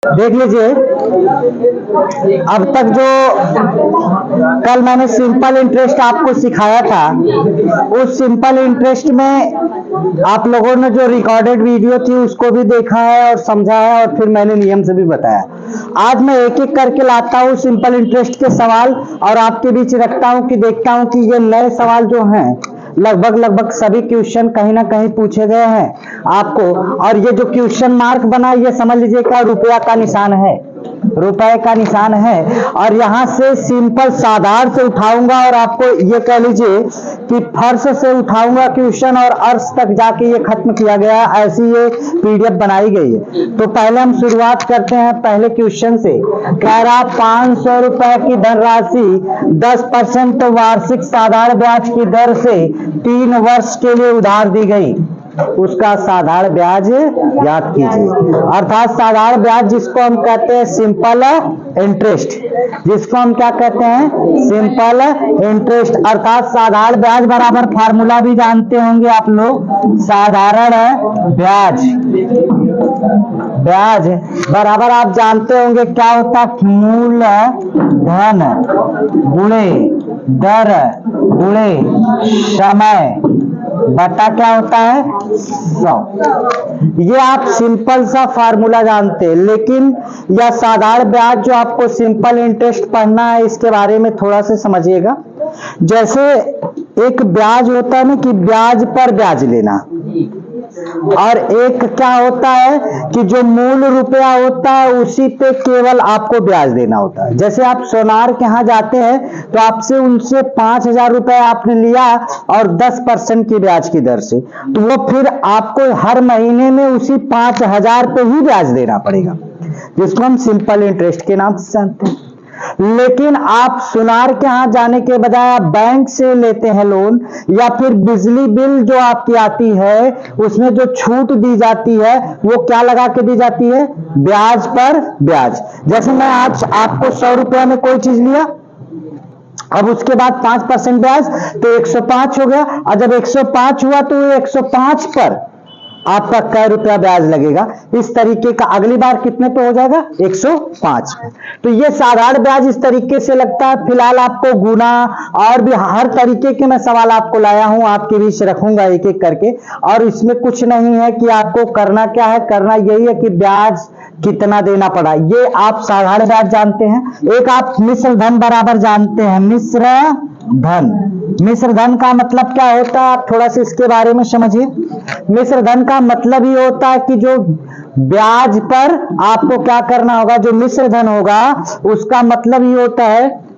देख लीजिए, अब तक जो कल मैंने सिंपल इंटरेस्ट आपको सिखाया था, उस सिंपल इंटरेस्ट में आप लोगों ने जो रिकॉर्डेड वीडियो थी उसको भी देखा है और समझा है, और फिर मैंने नियम से भी बताया। आज मैं एक एक करके लाता हूँ सिंपल इंटरेस्ट के सवाल और आपके बीच रखता हूँ कि देखता हूँ कि ये नए सवाल जो हैं लगभग सभी क्वेश्चन कहीं ना कहीं पूछे गए हैं आपको। और ये जो क्वेश्चन मार्क बना, ये समझ लीजिए क्या रुपया का निशान है, रुपए का निशान है। और यहां से सिंपल साधारण से उठाऊंगा और आपको ये कह लीजिए कि फर्श से उठाऊंगा क्वेश्चन और अर्श तक जाके ये खत्म किया गया, ऐसी ये पीडीएफ बनाई गई है। तो पहले हम शुरुआत करते हैं पहले क्वेश्चन से। कह रहा 500 रुपए की धनराशि 10% वार्षिक साधारण ब्याज की दर से 3 वर्ष के लिए उधार दी गई, उसका साधारण ब्याज याद कीजिए। अर्थात साधारण ब्याज जिसको हम कहते हैं सिंपल इंटरेस्ट, जिसको हम क्या कहते हैं सिंपल इंटरेस्ट। अर्थात साधारण ब्याज बराबर फार्मूला भी जानते होंगे आप लोग, साधारण ब्याज, ब्याज बराबर आप जानते होंगे क्या होता है, मूल धन गुणे दर गुणे समय बटा क्या होता है 100। ये आप सिंपल सा फार्मूला जानते हैं, लेकिन यह साधारण ब्याज जो आपको सिंपल इंटरेस्ट पढ़ना है, इसके बारे में थोड़ा सा समझिएगा। जैसे एक ब्याज होता है ना कि ब्याज पर ब्याज लेना, और एक क्या होता है कि जो मूल रुपया होता है उसी पे केवल आपको ब्याज देना होता है। जैसे आप सोनार के यहाँ जाते हैं तो आपसे उनसे 5,000 रुपए आपने लिया और 10% की ब्याज की दर से, तो वो फिर आपको हर महीने में उसी 5,000 पे ही ब्याज देना पड़ेगा, जिसको हम सिंपल इंटरेस्ट के नाम से जानते हैं। लेकिन आप सुनार के यहां जाने के बजाय आप बैंक से लेते हैं लोन, या फिर बिजली बिल जो आपकी आती है उसमें जो छूट दी जाती है वो क्या लगा के दी जाती है, ब्याज पर ब्याज। जैसे मैं आज आपको 100 रुपया में कोई चीज लिया, अब उसके बाद 5% ब्याज तो 105 हो गया, और जब 105 हुआ तो 105 पर आपका कै रुपया ब्याज लगेगा। इस तरीके का अगली बार कितने पे हो जाएगा 105। तो ये साधारण ब्याज इस तरीके से लगता है। फिलहाल आपको गुना और भी हर तरीके के मैं सवाल आपको लाया हूं, आपके बीच रखूंगा एक एक करके। और इसमें कुछ नहीं है कि आपको करना क्या है, करना यही है कि ब्याज कितना देना पड़ा, ये आप साधारण ब्याज जानते हैं। एक आप मिश्र धन बराबर जानते हैं, मिश्र धन। मिश्र धन का मतलब क्या होता है, आप थोड़ा सा इसके बारे में समझिए। मिश्र धन का मतलब ये होता है कि जो ब्याज पर आपको क्या करना होगा, जो मिश्र धन होगा उसका मतलब ये होता है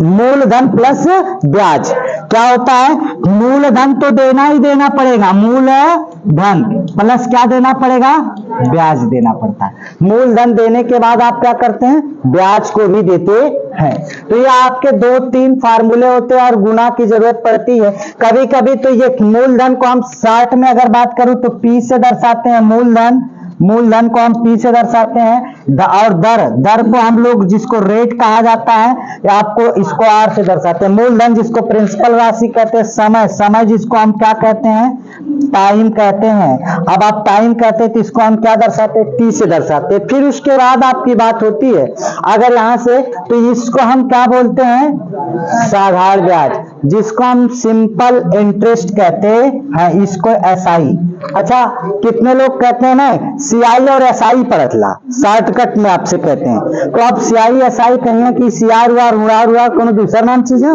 मूलधन प्लस ब्याज। क्या होता है, मूलधन तो देना ही देना पड़ेगा, मूलधन प्लस क्या देना पड़ेगा, ब्याज देना पड़ता है। मूलधन देने के बाद आप क्या करते हैं, ब्याज को भी देते हैं। तो ये आपके 2-3 फार्मूले होते हैं और गुना की जरूरत पड़ती है कभी कभी। तो ये मूलधन को हम शॉर्ट में अगर बात करूं तो पी से दर्शाते हैं, मूलधन, मूलधन को हम पी से दर्शाते हैं। और दर, दर को हम लोग जिसको रेट कहा जाता है, आपको इसको आर से दर्शाते हैं। मूलधन जिसको प्रिंसिपल राशि कहते हैं, समय, समय जिसको हम क्या कहते हैं, टाइम कहते हैं। अब आप टाइम कहते हैं तो इसको हम क्या दर्शाते हैं, टी से दर्शाते हैं। फिर उसके बाद आपकी बात होती है अगर यहां से, तो इसको हम क्या बोलते हैं, साधारण ब्याज, जिसको हम सिंपल इंटरेस्ट कहते हैं, इसको एसआई। अच्छा, कितने लोग कहते हैं ना सीआई और एसआई पढ़तला, शॉर्टकट में आपसे कहते हैं। तो आप सीआई एसआई कहें कि सीआर हुआ, रुड़ा हुआ, कोनो दूसरा नाम चीज है।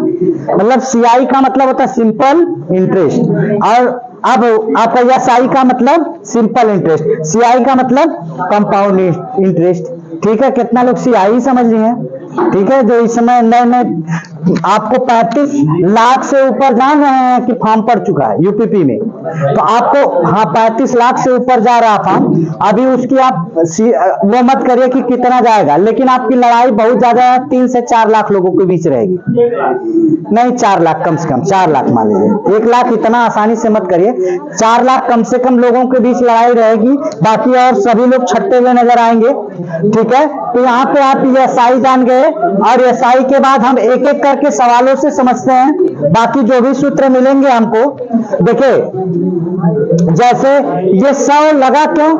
मतलब सीआई का मतलब होता है सिंपल इंटरेस्ट, और अब आपका एसआई का मतलब सिंपल इंटरेस्ट, सीआई का मतलब कंपाउंड इंटरेस्ट। ठीक है, कितना लोग सीआई समझ रहे हैं। ठीक है, जो इस समय नए आपको 35 लाख से ऊपर जान रहे हैं कि फॉर्म पड़ चुका है यूपीपी में, तो आपको, हाँ 35 लाख से ऊपर जा रहा फॉर्म। अभी उसकी आप वो मत करिए कि कितना जाएगा, लेकिन आपकी लड़ाई बहुत ज्यादा है, 3 से 4 लाख लोगों के बीच रहेगी। नहीं 4 लाख कम से कम, 4 लाख मान लीजिए, 1 लाख इतना आसानी से मत करिए, 4 लाख कम से कम लोगों के बीच लड़ाई रहेगी। बाकी और सभी लोग छट्टे हुए नजर आएंगे। ठीक है, तो यहाँ पे आप ये एसआई जान गए, और एसआई के बाद हम एक एक करके सवालों से समझते हैं। बाकी जो भी सूत्र मिलेंगे हमको, देखिए जैसे ये 100 लगा क्यों,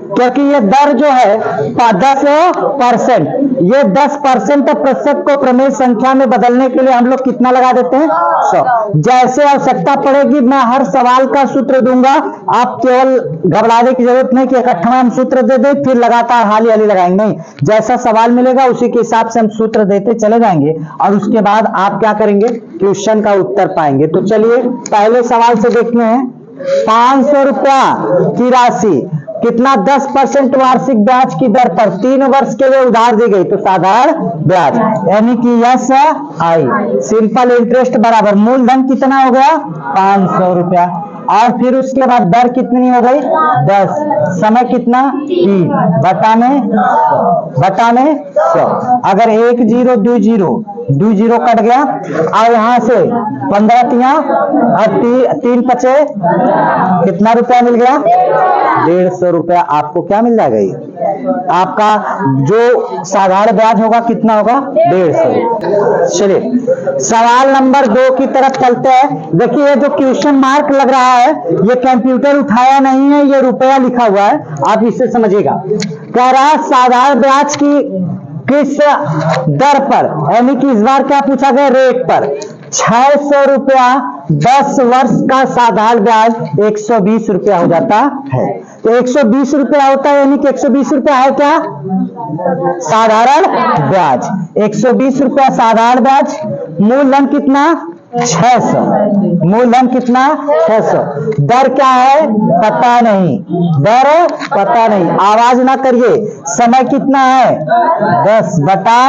क्योंकि ये दर जो है 10%, ये 10% प्रतिशत को प्रमेय संख्या में बदलने के लिए हम लोग कितना लगा देते हैं 100। जैसे आवश्यकता पड़ेगी मैं हर सवाल का सूत्र दूंगा, आप केवल घबराने की जरूरत नहीं कि इकट्ठा हम सूत्र दे दे फिर लगातार हाली हाली लगाएंगे, नहीं, जैसा सवाल मिलेगा उसी के हिसाब से हम सूत्र देते चले जाएंगे और उसके बाद आप क्या करेंगे, क्वेश्चन का उत्तर पाएंगे। तो चलिए पहले सवाल से देखते हैं। 500 रुपया की राशि कितना 10% वार्षिक ब्याज की दर पर 3 वर्ष के लिए उधार दी गई, तो साधारण ब्याज यानी कि यस आई सिंपल इंटरेस्ट बराबर मूलधन कितना हो गया 500 रुपया और फिर उसके बाद दर कितनी हो गई 10, समय कितना 3 बटा में 100। अगर 1 0 2 0 कट गया और यहां से 15 तिया और 3 बचे, कितना रुपया मिल गया 150 रुपया। आपको क्या मिल जाएगा, आपका जो साधारण ब्याज होगा कितना होगा 150। चलिए सवाल नंबर 2 की तरफ चलते हैं। देखिए जो क्वेश्चन मार्क लग रहा है ये कंप्यूटर उठाया नहीं है, ये रुपया लिखा हुआ है, आप इसे समझिएगा। कह रहा है साधारण ब्याज की किस दर पर, यानी कि इस बार क्या पूछा गया रेट पर 600 रुपया 10 वर्ष का साधारण ब्याज 120 रुपया हो जाता है। तो 120 रुपया होता है, यानी कि 120 रुपया है क्या साधारण ब्याज, 120 रुपया साधारण ब्याज। मूलधन कितना 600, मूलधन कितना 600। दर क्या है पता नहीं, दर पता नहीं, आवाज ना करिए। समय कितना है 10 बटा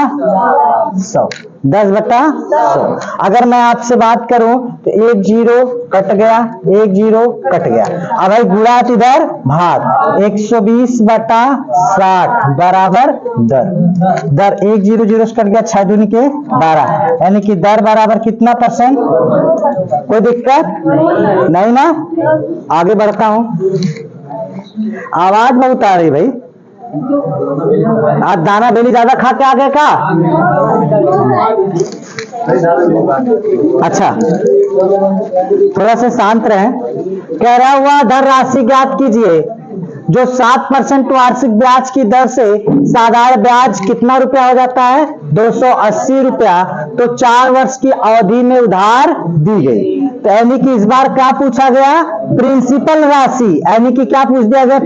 100, 10 बटा 100। अगर मैं आपसे बात करूं तो 1 0 कट गया, 1 0 कट गया। अब भाई गुणा इधर भाग 120 बटा 60 बराबर दर 1 0 0 से कट गया, 6 दूनी के 12, यानी कि दर बराबर कितना %। कोई दिक्कत नहीं ना, आगे बढ़ता हूं। आवाज बहुत आ रही भाई, आज दाना बेली ज्यादा खा के आ गए का। अच्छा थोड़ा सा शांत रहें। कह रहा हुआ दर राशि ज्ञात कीजिए जो 7% वार्षिक ब्याज की दर से साधारण ब्याज कितना रुपया हो जाता है 280 रुपया, तो 4 वर्ष की अवधि में उधार दी गई। तो यानी कि इस बार क्या पूछा गया प्रिंसिपल राशि, यानी कि क्या पूछ दिया गया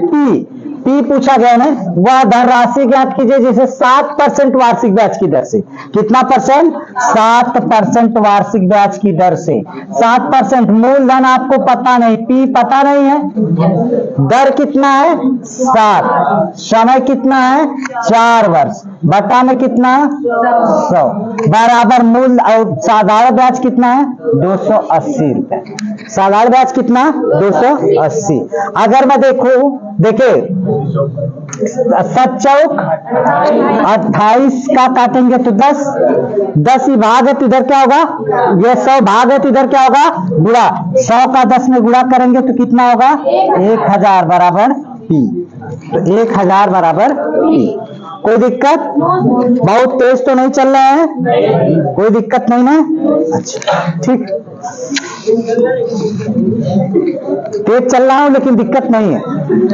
पी पूछा गया ना, वह धन राशि ज्ञात कीजिए जिसे 7% वार्षिक ब्याज की दर से, कितना %, 7% वार्षिक ब्याज की दर से 7%। मूलधन आपको पता नहीं, पी पता नहीं है, दर कितना है 7, समय कितना है 4 वर्ष, बटा में कितना 100 बराबर मूल साधारण ब्याज कितना है 280 रुपए, साधारण ब्याज कितना 280। अगर मैं देखिए 7 चौक 28 का काटेंगे तो 10 ही भाग है तो इधर क्या होगा, ये 100 भाग है तो इधर क्या होगा गुणा, 100 का 10 में गुणा करेंगे तो कितना होगा 1000 बराबर पी, तो 1000 बराबर पी। कोई दिक्कत, बहुत तेज तो नहीं चल रहा है, कोई दिक्कत नहीं ना, अच्छा ठीक, तेज चल रहा हूं लेकिन दिक्कत नहीं है,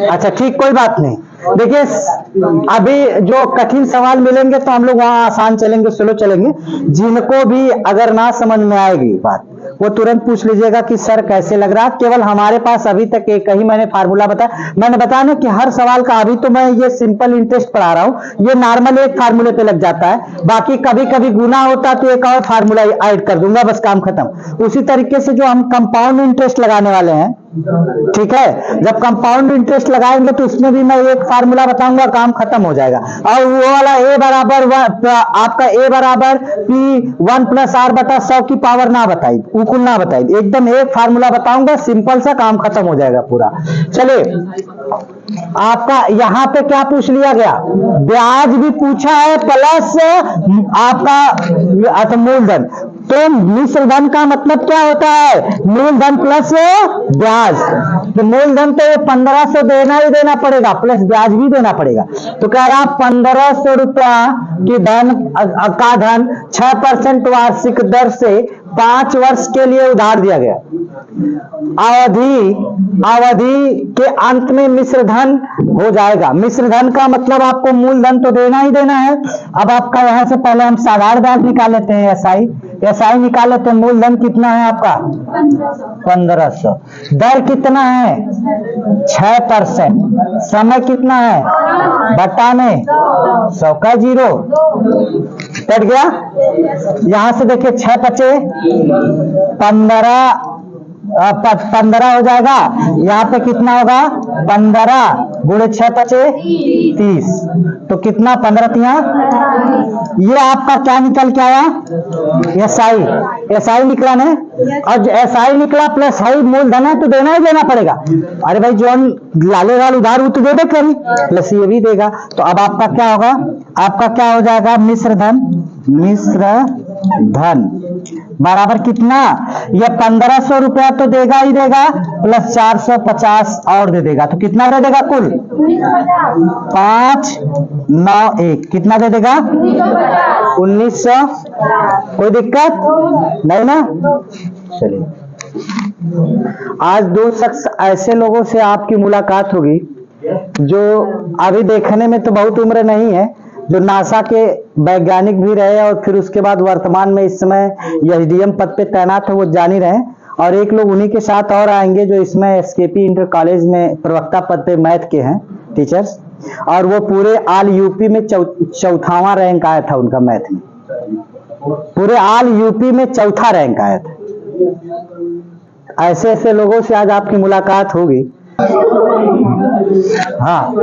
अच्छा ठीक कोई बात नहीं। देखिए अभी जो कठिन सवाल मिलेंगे तो हम लोग वहां आसान चलेंगे, स्लो चलेंगे। जिनको भी अगर ना समझ में आएगी बात वो तुरंत पूछ लीजिएगा कि सर कैसे लग रहा है। केवल हमारे पास अभी तक एक ही मैंने फार्मूला बताया, मैंने बताया ना कि हर सवाल का, अभी तो मैं ये सिंपल इंटरेस्ट पढ़ा रहा हूं, ये नॉर्मल एक फार्मूले पे लग जाता है, बाकी कभी कभी गुना होता तो एक और फार्मूला ऐड कर दूंगा, बस काम खत्म। उसी तरीके से जो हम कंपाउंड इंटरेस्ट लगाने वाले हैं, ठीक है, जब कंपाउंड इंटरेस्ट लगाएंगे तो उसमें भी मैं एक फार्मूला बताऊंगा, काम खत्म हो जाएगा। और वो वाला ए बराबर आपका ए बराबर पी 1 + r बटा 100 की पावर ना बताई, उकुल ना बताई, एकदम एक फार्मूला बताऊंगा, सिंपल सा, काम खत्म हो जाएगा पूरा। चलिए आपका यहाँ पे क्या पूछ लिया गया, ब्याज भी पूछा है प्लस आपका मूलधन। तो मिश्रधन का मतलब क्या होता है? मूलधन प्लस ब्याज। तो मूलधन तो 1500 देना ही देना पड़ेगा, प्लस ब्याज भी देना पड़ेगा। तो कह रहा 1500 रुपया की धन का धन 6% वार्षिक दर से 5 वर्ष के लिए उधार दिया गया। अवधि के अंत में मिश्रधन हो जाएगा। मिश्रधन का मतलब आपको मूलधन तो देना ही देना है। अब आपका यहां से पहले हम साधारण ब्याज निकाल लेते हैं, एसआई निकाल लेते हैं। मूलधन कितना है आपका? 1500। दर कितना है? 6%। समय कितना है? बटा में 100 का 0 कट गया। यहां से देखिए 6 बचे 15 हो जाएगा। यहाँ पे कितना होगा? 15 गुणे 6 बचे 30। तो कितना? 15 तिया। ये आपका क्या निकल के आया? एसआई निकला ने। और एसआई निकला प्लस हाई मूलधन है तो देना ही देना पड़ेगा। अरे भाई जो लालेगा उधार वो तो देबे करी, प्लस ये भी देगा। तो अब आपका क्या होगा? आपका क्या हो जाएगा? मिश्रधन बराबर कितना? ये 1500 रुपया तो देगा ही देगा, प्लस 450 और दे देगा। तो कितना दे देगा कुल? 591 कितना दे देगा? 1900। कोई दिक्कत नहीं ना? चलिए, आज 2 शख्स ऐसे लोगों से आपकी मुलाकात होगी जो अभी देखने में तो बहुत उम्र नहीं है, जो नासा के वैज्ञानिक भी रहे और फिर उसके बाद वर्तमान में इस समय एसडीएम पद पे तैनात है, वो जान ही रहे। और एक लोग उन्हीं के साथ और आएंगे जो इसमें एसकेपी इंटर कॉलेज में प्रवक्ता पद पे मैथ के हैं टीचर्स, और वो पूरे ऑल यूपी में चौथावां रैंक आया था उनका मैथ में। पूरे ऑल यूपी में चौथा रैंक आया था। ऐसे ऐसे लोगों से आज आपकी मुलाकात होगी। हाँ,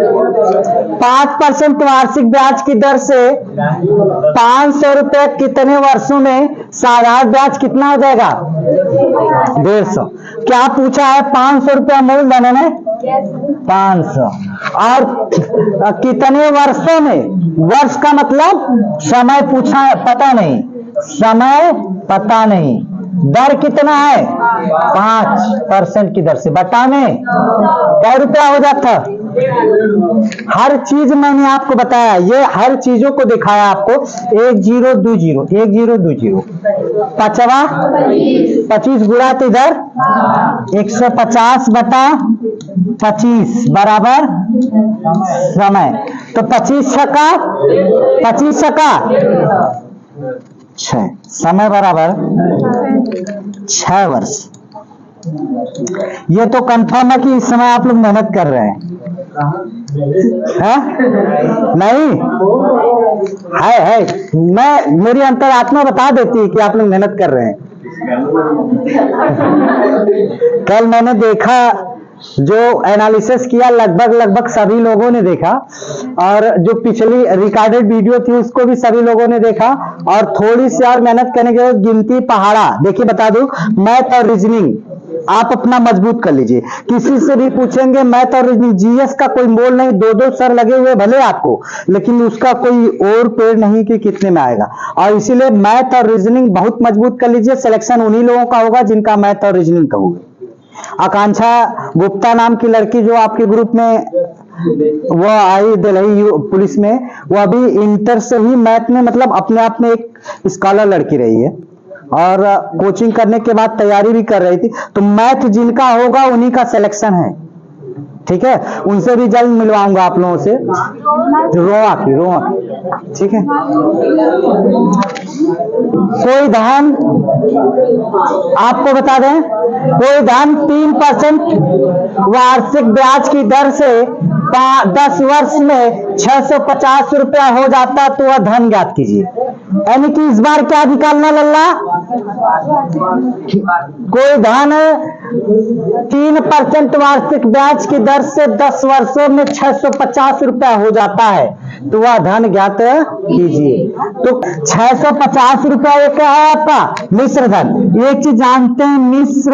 5% वार्षिक ब्याज की दर से 500 रुपए कितने वर्षों में साधारण ब्याज कितना हो जाएगा? 150। क्या पूछा है? 500 रुपया मूलधन है ना? 500 और कितने वर्षों में? वर्ष का मतलब समय पूछा है, पता नहीं, समय पता नहीं। दर कितना है? 5% की दर से बटा में क्या रुपया हो जाता? हर चीज मैंने आपको बताया, ये हर चीजों को दिखाया आपको। 1020 पांचवा 25 गुणा तो इधर 150 बटा 25 बराबर समय। तो 25 छक्का 6 समय बराबर 6 वर्ष। ये तो कंफर्म है कि इस समय आप लोग मेहनत कर रहे हैं, नहीं है। मेरी अंतरात्मा बता देती है कि आप लोग मेहनत कर रहे हैं। कल मैंने देखा, जो एनालिसिस किया लगभग सभी लोगों ने देखा, और जो पिछली रिकॉर्डेड वीडियो थी उसको भी सभी लोगों ने देखा। और थोड़ी सी और मेहनत करने के बाद गिनती पहाड़ा, देखिए बता दूं, मैथ और रीजनिंग आप अपना मजबूत कर लीजिए। किसी से भी पूछेंगे मैथ और रीजनिंग, जीएस का कोई मोल नहीं, 2-2 सर लगे हुए भले आपको, लेकिन उसका कोई और पेड़ नहीं कि कितने में आएगा। और इसीलिए मैथ और रीजनिंग बहुत मजबूत कर लीजिए। सिलेक्शन उन्हीं लोगों का होगा जिनका मैथ और रीजनिंग का होगा। आकांक्षा गुप्ता नाम की लड़की जो आपके ग्रुप में वो आई दिल्ली पुलिस में, वो अभी इंटर से ही मैथ में मतलब अपने आप में एक स्कॉलर लड़की रही है, और कोचिंग करने के बाद तैयारी भी कर रही थी। तो मैथ जिनका होगा उन्हीं का सिलेक्शन है, ठीक है। उनसे भी जल्द मिलवाऊंगा आप लोगों से, रोआ की ठीक है। कोई धन आपको बता दें, कोई धन 3% वार्षिक ब्याज की दर से 10 वर्ष में 650 रुपया हो जाता, तो वह धन ज्ञात कीजिए। यानी कि इस बार क्या निकालना लल्ला? कोई धन 3% वार्षिक ब्याज की दर से 10 वर्षों में 650 रुपया हो जाता है, तो वह धन ज्ञात कीजिए। तो 650 रुपया ये क्या है आपका मिश्र धन। एक चीज जानते हैं, मिश्र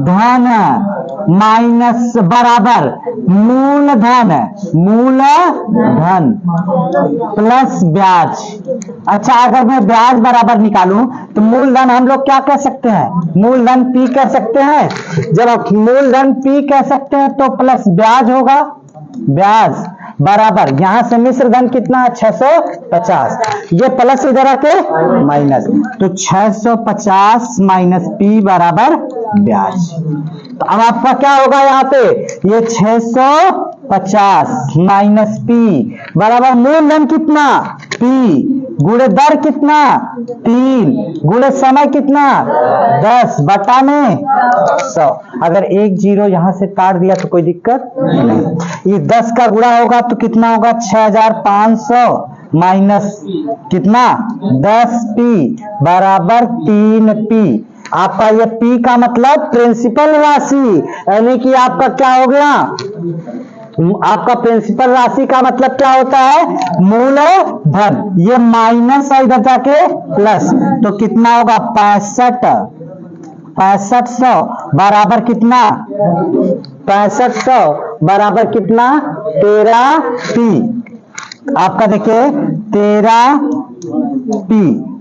धन माइनस बराबर मूलधन, मूलधन प्लस ब्याज। अच्छा, अगर मैं ब्याज बराबर निकालूं तो मूलधन हम लोग क्या कह सकते हैं, मूलधन P कह सकते हैं। जब मूलधन P कह सकते हैं तो प्लस ब्याज होगा, ब्याज बराबर यहां से मिश्र धन कितना है 650, ये प्लस इधर आके माइनस, तो 650 माइनस P बराबर ब्याज। तो अब आपका क्या होगा यहाँ पे, ये 650 माइनस P बराबर मूलधन कितना P गुणे दर कितना 3 गुणे समय कितना 10 बटा में 100। अगर 1 0 यहां से काट दिया तो कोई दिक्कत नहीं। ये 10 का गुणा होगा तो कितना होगा 6500 माइनस कितना 10P बराबर 3P। आपका ये P का मतलब प्रिंसिपल राशि, यानी कि आपका क्या हो गया, आपका प्रिंसिपल राशि का मतलब क्या होता है मूलधन। ये माइनस है इधर जाके प्लस, तो कितना होगा 6500 बराबर कितना 6500 बराबर कितना 13P। आपका देखिए 13P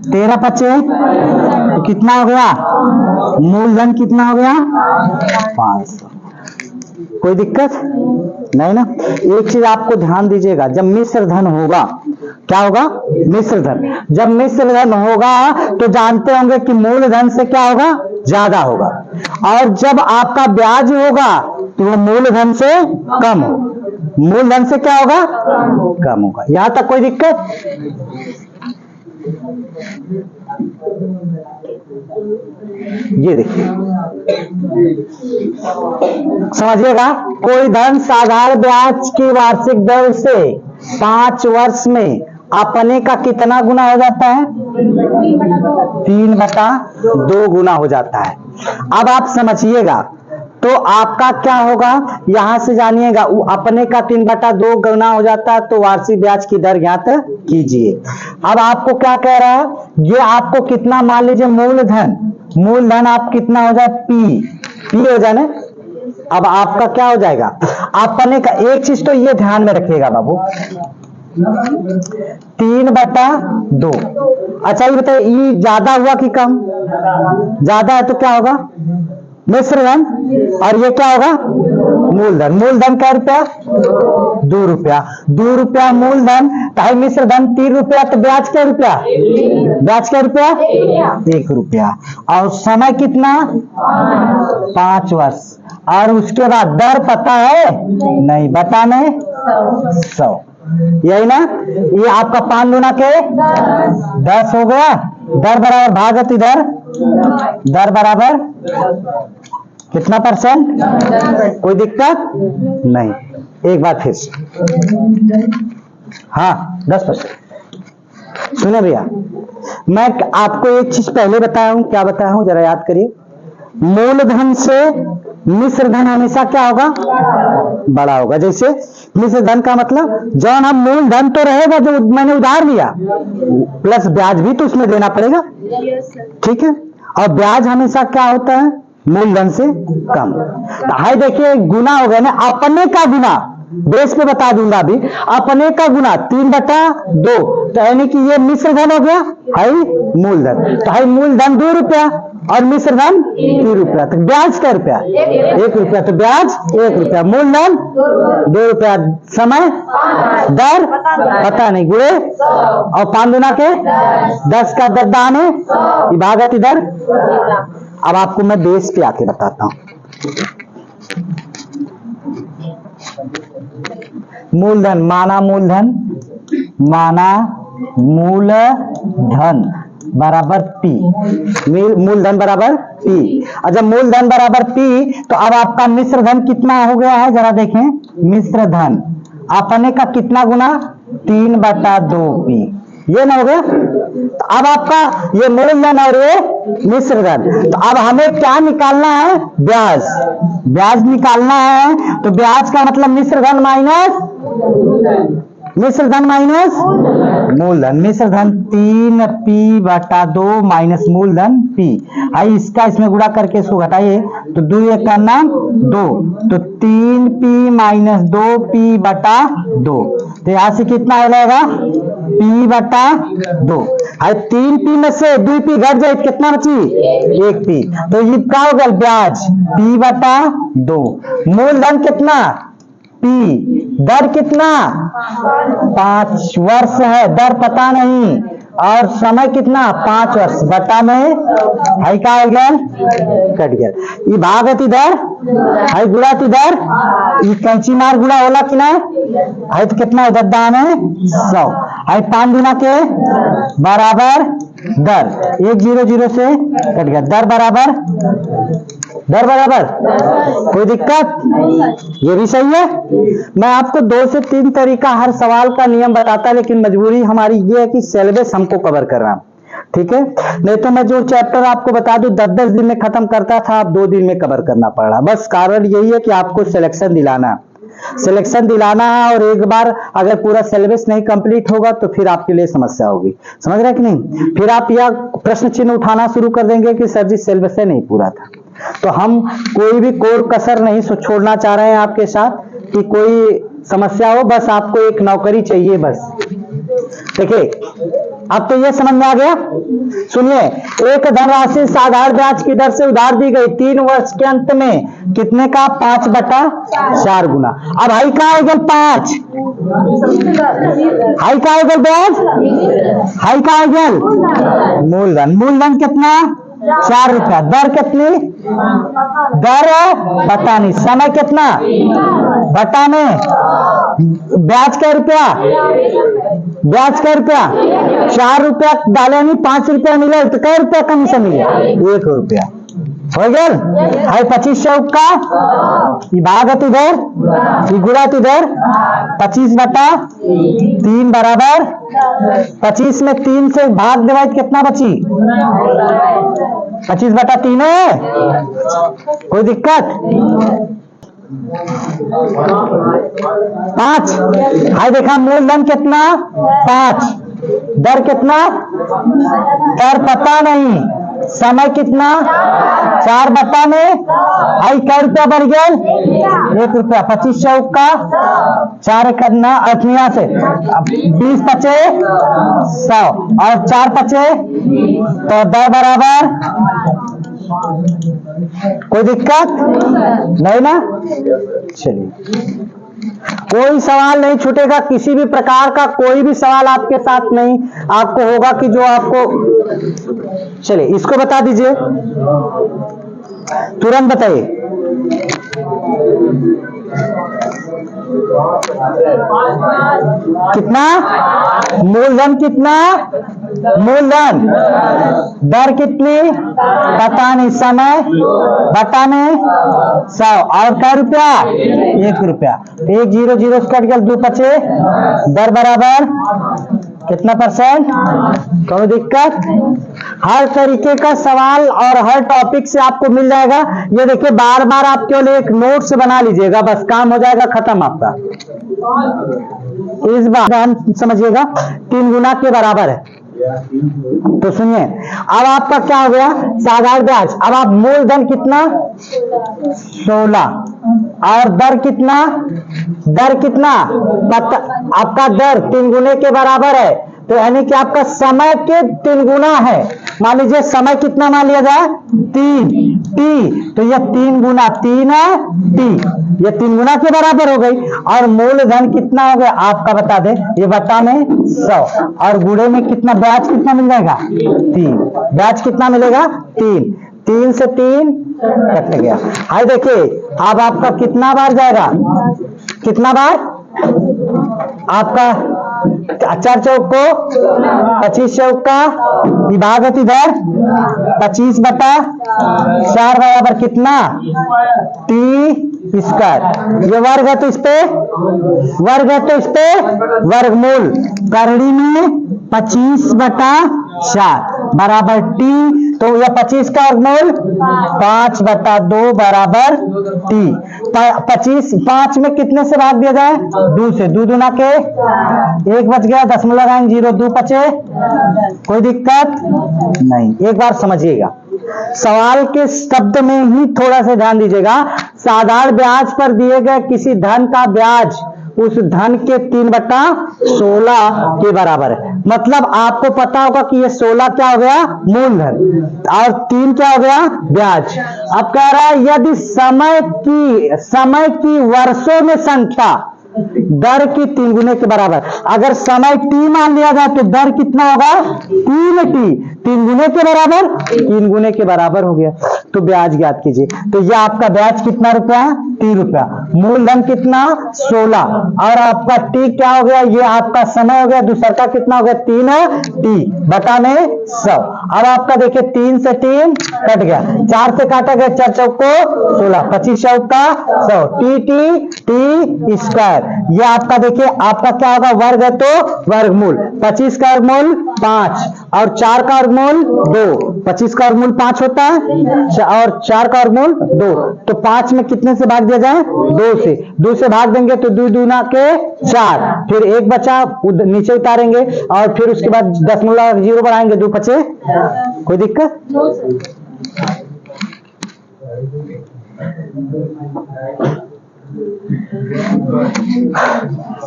13 बचे तो कितना हो गया, मूलधन कितना हो गया 500। कोई दिक्कत नहीं ना। एक चीज आपको ध्यान दीजिएगा, जब मिश्र धन होगा, क्या होगा मिश्र धन, जब मिश्र धन होगा तो जानते होंगे कि मूलधन से क्या होगा ज्यादा होगा, और जब आपका ब्याज होगा तो वो मूलधन से कम हो, मूलधन से क्या होगा कम होगा। यहां तक कोई दिक्कत। ये देखिए समझिएगा, कोई धन साधारण ब्याज की वार्षिक दर से 5 वर्ष में अपने का कितना गुना हो जाता है 3/2 गुना हो जाता है। अब आप समझिएगा, तो आपका क्या होगा यहां से जानिएगा, अपने का 3/2 गुना हो जाता है तो वार्षिक ब्याज की दर ज्ञात कीजिए। अब आपको क्या कह रहा है, ये आपको कितना मान लीजिए मूलधन, मूलधन आप कितना हो जाए P हो जाए ना। अब आपका क्या हो जाएगा अपने का, एक चीज तो ये ध्यान में रखिएगा बाबू 3/2। अच्छा ये बताइए ये ज्यादा हुआ कि कम, ज्यादा है तो क्या होगा मिश्र धन, और ये क्या होगा मूलधन। मूलधन क्या रुपया 2 रुपया, 2 रुपया मूलधन, तो मिश्र धन 3 रुपया, तो ब्याज क्या रुपया, ब्याज क्या रुपया 1 रुपया, और समय कितना 5 वर्ष, और उसके बाद दर पता है नहीं, बता में 100, यही ना। ये आपका 5 गुना के 10 हो गया, दर बराबर भागत इधर, दर बराबर कितना %, कोई दिक्कत नहीं। एक बार फिर से, हाँ 10%। सुने भैया, मैं आपको एक चीज पहले बताया हूं, क्या बताया हूं जरा याद करिए, मूलधन से मिश्र धन हमेशा क्या होगा बड़ा होगा। जैसे मिश्र धन का मतलब जौन हम मूलधन तो रहेगा जो मैंने उधार लिया, प्लस ब्याज भी तो उसमें देना पड़ेगा, ठीक है, और ब्याज हमेशा क्या होता है मूलधन से कम। तो हाय देखिए गुना हो गया ना, अपने का गुना बेस पे बता दूंगा अभी, अपने का गुना 3/2, तो यानी कि ये मिश्र धन हो गया, हाई मूलधन, तो हाई मूलधन 2 रुपया और मिश्र धन 3 रुपया, तो ब्याज क्या रुपया 1 रुपया, तो ब्याज 1 रुपया, मूलधन 2 रुपया, समय दर पता नहीं गुणे, और 5 गुना के 10 का दर दान है भागत इधर। अब आपको मैं बेस पे आके बताता हूं, मूलधन माना मूलधन, माना मूलधन बराबर P, मूलधन बराबर P, और जब मूलधन बराबर P तो अब आपका मिश्र धन कितना हो गया है जरा देखें, मिश्र धन अपने का कितना गुना 3/2P, ये ना हो गया। तो अब आपका ये मूलधन और ये मिश्र धन, तो अब हमें क्या निकालना है ब्याज, ब्याज निकालना है, तो ब्याज का मतलब मिश्र धन माइनस मिश्र धन माइनस मूलधन, मिश्र धन 3p/2 माइनस मूलधन p। आई इसका इसमें गुणा करके इसको घटाइए तो 2 1 का नाम 2, तो 3p माइनस 2p/2। तो यहां से कितना आ जाएगा p/2। आई 3p में से 2p घट जाए कितना बची 1p, तो ये क्या हो गया ब्याज p/2। मूलधन कितना p, दर कितना 5 वर्ष है, दर पता नहीं, और समय कितना 5 वर्ष बटा में है क्या हो गया कट गया। ये भागत इधर है गुणा इधर, ये कैंची मार गुणा होला कि ना है, तो कितना इधर दाम है 100 है। 5 गुना के बराबर दर 1 0 0 से कट गया, दर बराबर कोई दिक्कत, ये भी सही है। मैं आपको 2 से 3 तरीका हर सवाल का नियम बताता, लेकिन मजबूरी हमारी ये है कि सिलेबस हमको कवर करना, ठीक है। नहीं तो मैं जो चैप्टर आपको बता दूं 10-10 दिन में खत्म करता था, आप 2 दिन में कवर करना पड़ रहा। बस कारण यही है कि आपको सिलेक्शन दिलाना है, और एक बार अगर पूरा सिलेबस नहीं कंप्लीट होगा तो फिर आपके लिए समस्या होगी, समझ रहे कि नहीं। फिर आप यह प्रश्न चिन्ह उठाना शुरू कर देंगे कि सर जी सिलेबस नहीं पूरा था। तो हम कोई भी कोर कसर नहीं छोड़ना चाह रहे हैं आपके साथ कि कोई समस्या हो, बस आपको एक नौकरी चाहिए बस। देखिए अब तो ये समझ में आ गया। सुनिए, एक धनराशि साधारण ब्याज की दर से उधार दी गई 3 वर्ष के अंत में कितने का 5/4 गुना। अब हाई का आएगा 5, हाई का आएगा ब्याज, हाई का आएगा मूलधन कितना 4 रुपया, दर कितनी, दर बता नहीं, समय कितना बता में, ब्याज क्या रुपया, 4 रुपया डाले नहीं 5 रुपया मिले, तो कै रुपया कमीशन मिले 1 रुपया हो गया है। 2500 का भागत इधर गुणा इधर 25/3 बराबर 25 में 3 से भाग डिवाइड कितना बची 25/3 है, कोई दिक्कत 5। हाय देखा मूलधन कितना 5, दर कितना, दर पता नहीं, समय कितना 4 बटा में आई कै रुपया बढ़ गया 1 रुपया। 2500 का 4 करना 8 से 20 बचे 100 और 4 बचे तो 10 बराबर, कोई दिक्कत नहीं ना। चलिए कोई सवाल नहीं छूटेगा, किसी भी प्रकार का कोई भी सवाल आपके साथ नहीं आपको होगा कि जो आपको, चलिए इसको बता दीजिए, तुरंत बताइए। कितना मूलधन, कितना मूलधन, दर कितनी पता नहीं, समय बटा में 100 और क्या रुपया 1 रुपया। 1 0 0 कट गया 2 बचे, दर बराबर कितना परसेंट, कोई दिक्कत। हर तरीके का सवाल और हर टॉपिक से आपको मिल जाएगा। ये देखिए बार बार आप केवल एक नोट्स बना लीजिएगा, बस काम हो जाएगा खत्म आपका। इस बार समझिएगा 3 गुना के बराबर है। तो सुनिए अब आपका क्या हो गया साधारण ब्याज। अब आप मूलधन कितना 16 और दर कितना, आपका दर 3 गुने के बराबर है, तो यानी कि आपका समय के 3 गुना है। मान लीजिए समय कितना मान लिया जाए 3 टी, तो यह 3 गुना 3 है टी, ये 3 गुना के बराबर हो गई। और मूलधन कितना हो गया आपका बता दे, ये बता में 100 और गुणे में कितना, ब्याज कितना मिल जाएगा 3, ब्याज कितना मिलेगा 3 से 3 कट गया। हाय देखिए अब आपका कितना बार जाएगा, कितना बार आपका 4 चौक को 25 चौक का विभागत इधर 25 बटा 4 बराबर कितना टी स्क्वायर। ये वर्ग है तो इस पे वर्ग है, तो इस पे वर्गमूल करड़ी में 25 बटा 4 बराबर टी, तो यह 25 का वर्गमूल 5/2 बराबर टी। 25, 5 में कितने से भाग दिया जाए? 2 से। 2 दूना के 1 बच गया, 10 में लगाएंगे 0, 2 बचे, कोई दिक्कत नहीं। एक बार समझिएगा, सवाल के शब्द में ही थोड़ा सा ध्यान दीजिएगा। साधारण ब्याज पर दिए गए किसी धन का ब्याज उस धन के 3/16 के बराबर है। मतलब आपको पता होगा कि ये 16 क्या हो गया? मूलधन, और 3 क्या हो गया? ब्याज। अब कह रहा है यदि समय की वर्षों में संख्या दर की 3 गुने के बराबर। अगर समय t मान लिया जाए तो दर कितना होगा? 3t, 3 गुने के बराबर, 3 गुने के बराबर हो गया। तो ब्याज ज्ञात कीजिए। तो ये आपका ब्याज कितना रुपया? 3 रुपया। मूलधन कितना? 16। और आपका t क्या हो गया? ये आपका समय हो गया। दूसरा का कितना हो गया? 3t बटा में 100। अब आपका देखिए 3 से 3 कट गया, 4 से काटा गया, 4 चौको 16, 25 चौका 100, टी स्क्वायर। ये आपका देखिए आपका क्या होगा? वर्ग है तो वर्गमूल। 25 का वर्गमूल 5 और 4 का वर्गमूल 2। 25 का वर्गमूल 5 होता है और 4 का वर्गमूल 2। तो 5 में कितने से भाग दिया जाए? 2 से। 2 से भाग देंगे तो 2 दूना के 4, फिर 1 बचा, नीचे उतारेंगे और फिर उसके बाद 10 बढ़ाएंगे, 2 बचे, कोई दिक्कत?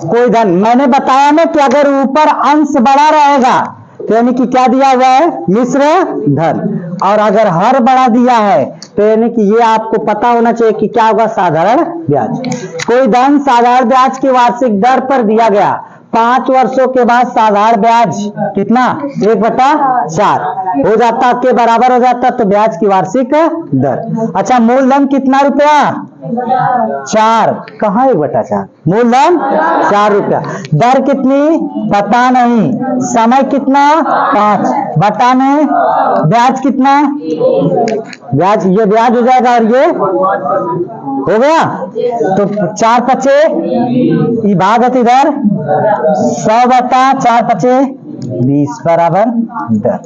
कोई धन, मैंने बताया ना कि अगर ऊपर अंश बड़ा रहेगा तो यानी कि क्या दिया हुआ है? मिश्र धन। और अगर हर बड़ा दिया है तो यानी कि ये आपको पता होना चाहिए कि क्या होगा? साधारण ब्याज। कोई धन साधारण ब्याज की वार्षिक दर पर दिया गया, 5 वर्षों के बाद साधारण ब्याज कितना? 1/4 हो जाता, के बराबर हो जाता, तो ब्याज की वार्षिक दर। अच्छा, मूलधन कितना रुपया? 4। कहाँ 1/4? मूलधन 4 रुपया। दर कितनी? पता नहीं। समय कितना? 5 बटा में ब्याज कितना? ब्याज, ये ब्याज हो जाएगा और ये हो गया, तो 4 बचे, भागत इधर 100 बटा 4 बचे 20 बराबर दर।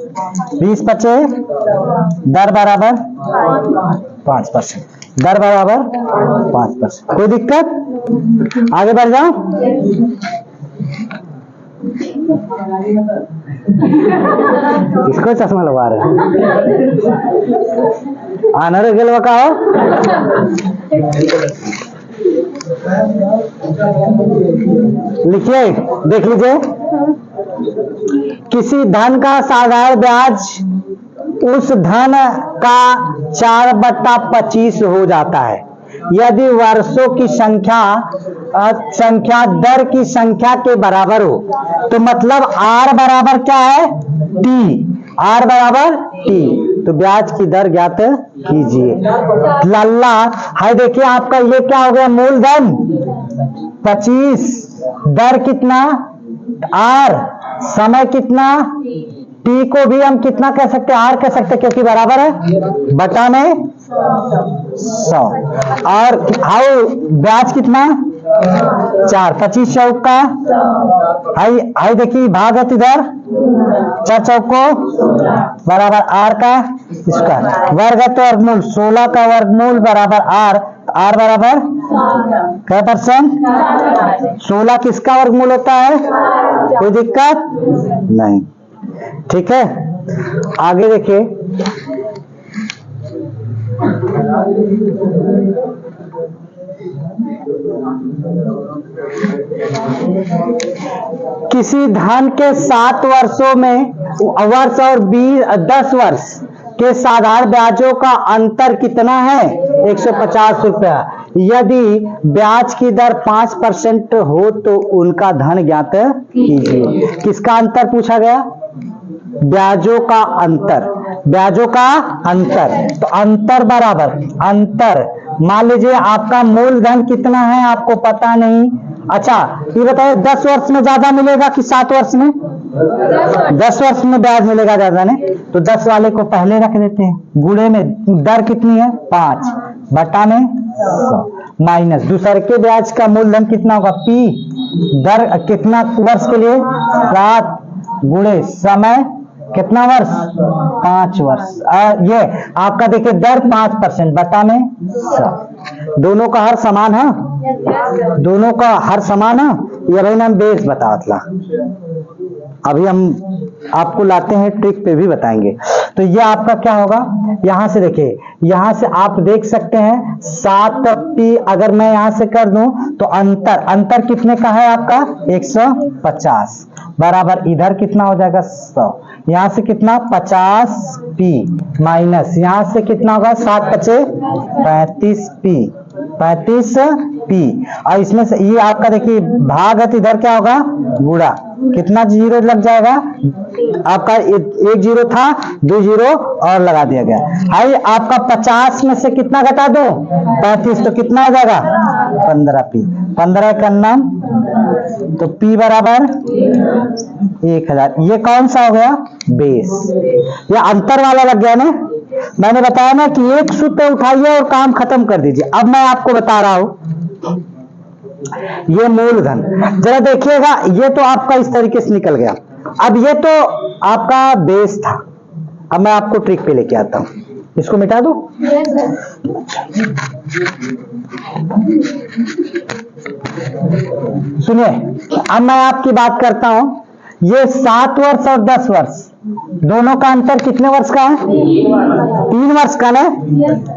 20 बचे, दर बराबर 5%, दर बराबर 5%। कोई दिक्कत? आगे बढ़ जाओ। इसको चश्मा लगा रहे आनर गेल का हो? लिखिए, देख लीजिए। किसी धन का साधारण ब्याज उस धन का 4/25 हो जाता है यदि वर्षों की संख्या दर की संख्या के बराबर हो। तो मतलब R बराबर क्या है? T। R बराबर T। तो ब्याज की दर ज्ञात कीजिए। लल्ला है, देखिए आपका ये क्या हो गया? मूलधन 25, दर कितना? R, समय कितना? T को भी हम कितना कह सकते हैं? R कह सकते हैं, क्योंकि बराबर है बटा में 100। और हाउ ब्याज कितना? 4, 25 चौका, हाई देखिए भागत इधर 4 चौको बराबर R का स्क्वायर। वर्ग तो वर्गमूल 16 का वर्गमूल बराबर R। R बराबर क्या %? 16 किसका वर्गमूल होता है? कोई दिक्कत नहीं, ठीक है। आगे देखिए, किसी धन के 7 वर्षों में वर्ष और 10 वर्ष के साधारण ब्याजों का अंतर कितना है? 150 रुपया। यदि ब्याज की दर 5% हो तो उनका धन ज्ञात कीजिए। किसका अंतर पूछा गया? ब्याजों का अंतर। ब्याजों का अंतर, तो अंतर बराबर अंतर। मान लीजिए आपका मूलधन कितना है आपको पता नहीं। अच्छा ये बताइए 10 वर्ष में ज्यादा मिलेगा कि 7 वर्ष में? 10 वर्ष में ब्याज मिलेगा ज्यादा ने, तो 10 वाले को पहले रख देते हैं। गुणे में दर कितनी है? 5 बटा में 100 माइनस दूसरे के ब्याज का मूलधन कितना होगा? P, दर कितना वर्ष के लिए? 7 गुणे समय कितना वर्ष? 5 वर्ष। ये आपका देखिए दर 5% बटा में 100। दोनों का हर समान है, दोनों का हर समान है। ये भाई नाम बेस बतावतला। अभी हम आपको लाते हैं ट्रिक पे भी बताएंगे। तो ये आपका क्या होगा, यहां से देखिए, यहां से आप देख सकते हैं 7p अगर मैं यहां से कर दूं तो अंतर कितने का है आपका? 150 बराबर इधर कितना हो जाएगा? 100। यहां से कितना? 50p माइनस यहां से कितना होगा? 7 बचे 35p, 35p। और इसमें से ये आपका देखिए भाग है तो इधर क्या होगा? गुणा। कितना जीरो लग जाएगा आपका? एक जीरो था, 2 जीरो और लगा दिया गया। हाई आपका 50 में से कितना घटा दो? 35, तो कितना हो जाएगा? 15p। 15 का नाम तो p बराबर 1000। ये कौन सा हो गया? बेस। ये अंतर वाला लग गया ना। मैंने बताया ना कि एक सूत्र उठाइए और काम खत्म कर दीजिए। अब मैं आपको बता रहा हूं ये मूलधन। जरा देखिएगा, ये तो आपका इस तरीके से निकल गया। अब ये तो आपका बेस था। अब मैं आपको ट्रिक पे लेके आता हूं, इसको मिटा दो। सुनिए, अब मैं आपकी बात करता हूं। ये 7 वर्ष और 10 वर्ष दोनों का अंतर कितने वर्ष का है? 3 वर्ष का ना।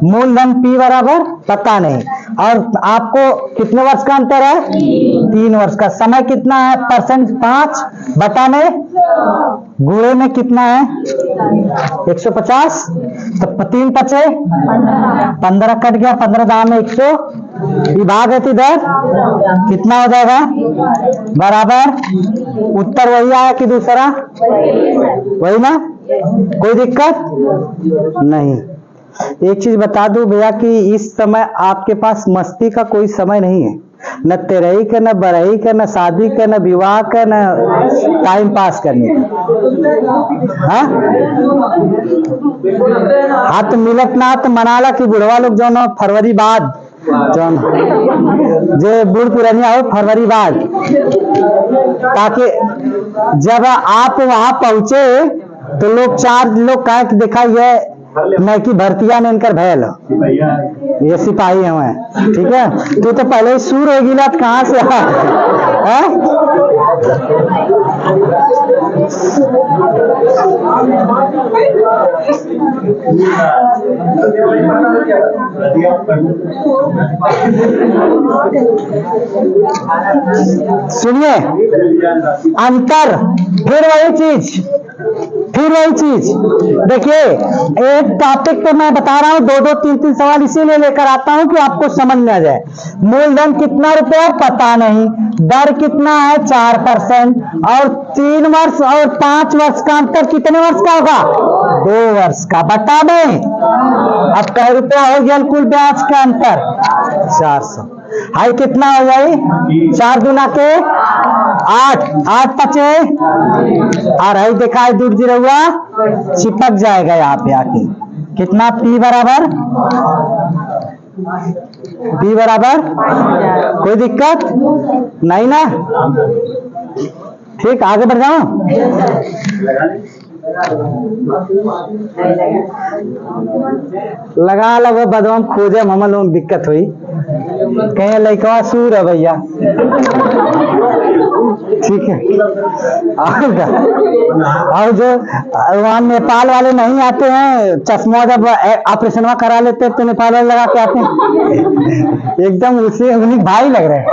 मूलधन p बराबर पता नहीं, और आपको कितने वर्ष का अंतर है? 3 वर्ष का। समय कितना है? परसेंट 5 बटा में गुणे में कितना है? 150। तो 3 बचे 15 कट गया, 15 दाम में 100 विभाग है इधर कितना हो जाएगा? बराबर उत्तर वही आया कि दूसरा? वही ना। कोई दिक्कत नहीं। एक चीज बता दूं भैया कि इस समय आपके पास मस्ती का कोई समय नहीं है। न तेरही का, न बरही का, न शादी का, न विवाह का, न टाइम पास करने का। हाथ मिलत ना तो मनाला कि बुढ़वा लोग जो ना फरवरी बाद जो बूढ़ पुरानिया हो फरवरी बाद, ताकि जब आप वहां पहुंचे तो लोग 4 लोग कहे कि देखा ये मैं की भर्तिया ने इनकर भयल ये सिपाही है। ठीक है, तू तो पहले ही सूर हो गिला, कहां से सुनिए अंतर। फिर वही चीज देखिए, एक टॉपिक पे मैं बता रहा हूं, 2-2, 3-3 सवाल इसीलिए लेकर आता हूं कि आपको समझ में आ जाए। मूलधन कितना रुपया पता नहीं, दर कितना है 4%, और 3 वर्ष और 5 वर्ष का अंतर कितने वर्ष का होगा? 2 वर्ष का बटा में। अब कै रुपया हो गया कुल ब्याज का अंतर? 400। हाई कितना हो जाए? 4 दूना के 8 बचे, और हाई देखा है दूर जीरो हुआ, चिपक जाएगा यहाँ पे आके। कितना? p बराबर कोई दिक्कत नहीं ना। ठीक, आगे बढ़ जाओ। लगा लगो बदम खोजे हम लोग दिक्कत हुई कहीं लड़का सूर है भैया। ठीक है, और जो वहाँ नेपाल वाले नहीं आते हैं, चश्मा जब ऑपरेशन करा लेते हैं तो नेपाल वाले लगा के आते हैं, एकदम उसे उन्हीं भाई लग रहे हैं।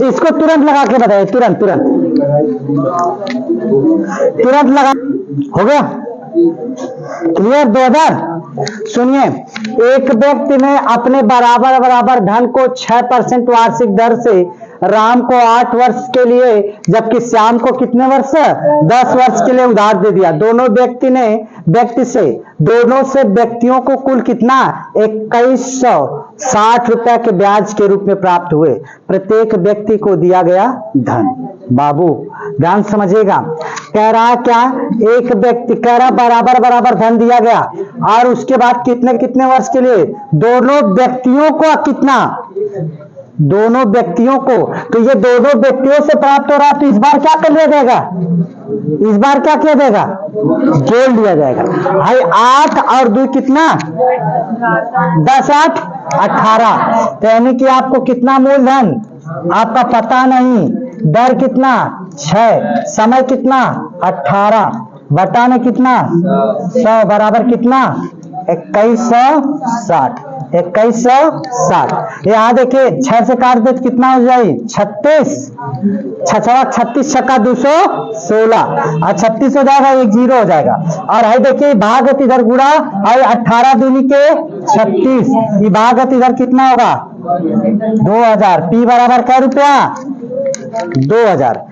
इसको तुरंत लगा के बताइए, तुरंत लगा। हो गया क्लियर? 2000। सुनिए, एक व्यक्ति ने अपने बराबर धन को 6% वार्षिक दर से राम को 8 वर्ष के लिए, जबकि श्याम को कितने वर्ष? 10 वर्ष के लिए उधार दे दिया। दोनों से व्यक्तियों को कुल कितना? 2160 रुपए के ब्याज के रूप में प्राप्त हुए। प्रत्येक व्यक्ति को दिया गया धन। बाबू ध्यान समझिएगा, कह रहा क्या? एक व्यक्ति कह रहा बराबर धन दिया गया, और उसके बाद कितने वर्ष के लिए? दोनों व्यक्तियों को कितना? दोनों व्यक्तियों को, तो ये दोनों व्यक्तियों से प्राप्त हो रहा है, तो इस बार क्या कर लिया जाएगा, इस बार क्या किया जाएगा, जोड़ लिया जाएगा। भाई 8 और 2 कितना, 10 8 18, तो यानी कि आपको कितना मूलधन आपका पता नहीं, दर कितना 6, समय कितना 18, बटा में कितना 100 बराबर कितना 2160, 2160। यहाँ देखिए 6 से काट दे तो कितना हो जाए 36, 36 छक्का 216 और 36 हो जाएगा, 1 0 हो जाएगा। और है देखिए भागत इधर गुणा और 18 दूनी के 36, ये भागत इधर कितना होगा 2000, पी बराबर क्या रुपया 2000।